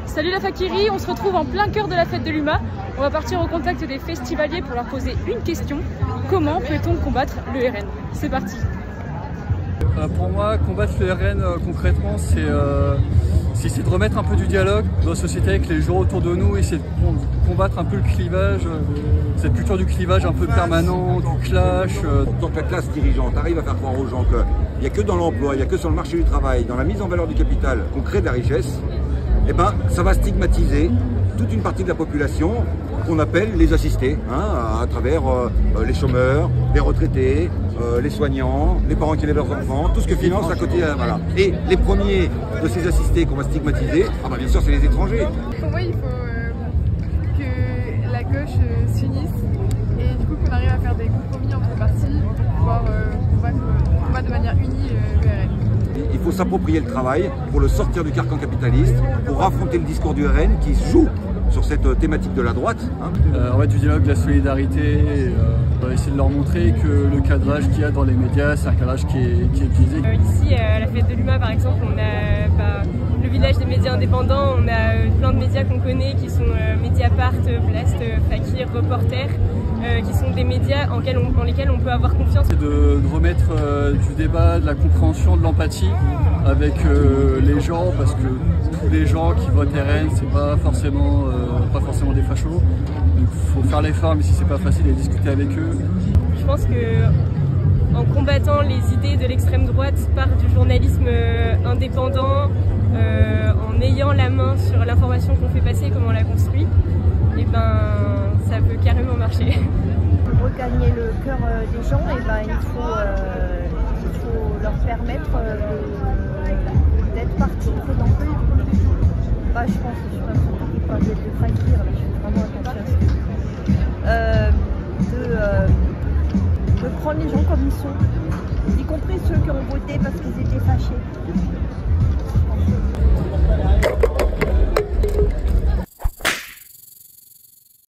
Salut la Fakiri, on se retrouve en plein cœur de la fête de l'UMA. On va partir au contact des festivaliers pour leur poser une question. Comment peut-on combattre le RN? C'est parti. Pour moi, combattre le RN concrètement, c'est essayer de remettre un peu du dialogue dans la société avec les gens autour de nous, essayer de combattre un peu le clivage, cette culture du clivage un peu permanent, du clash. Tant que la classe dirigeante arrive à faire croire aux gens qu'il n'y a que dans l'emploi, il n'y a que sur le marché du travail, dans la mise en valeur du capital qu'on crée de la richesse, eh ben, ça va stigmatiser toute une partie de la population qu'on appelle les assistés, à travers les chômeurs, les retraités, les soignants, les parents qui élèvent leurs enfants, tout ce que finance la quotidienne. Voilà. Et les premiers de ces assistés qu'on va stigmatiser, bien sûr, c'est les étrangers. Pour moi, il faut que la gauche s'unisse et du coup qu'on arrive à faire des compromis entre partis pour pouvoir combattre de manière unie le RN. Il faut s'approprier le travail pour le sortir du carcan capitaliste, pour affronter le discours du RN qui joue sur cette thématique de la droite. Du dialogue, de la solidarité, essayer de leur montrer que le cadrage qu'il y a dans les médias, c'est un cadrage qui est biaisé. Ici, à la fête de l'UMA par exemple, on a le village des médias indépendants, on a plein de médias qu'on connaît qui sont Mediapart, Blast, Fakir, Reporter, qui sont des médias en lesquels on peut avoir confiance. C'est de remettre du débat, de la compréhension, de l'empathie avec les gens, parce que tous les gens qui votent RN, c'est pas forcément des fachos. Donc il faut faire l'effort, mais si c'est pas facile, et discuter avec eux. Je pense que en combattant les idées de l'extrême droite par du journalisme indépendant, en ayant la main sur l'information qu'on fait passer, comment on la construit, et ça peut carrément marcher. Pour regagner le cœur des gens, il faut leur permettre d'être partie prenante. Je pense que je suis pas de Fakir, je fais vraiment attention à ce de prendre les gens comme ils sont, y compris ceux qui ont voté parce qu'ils étaient fâchés.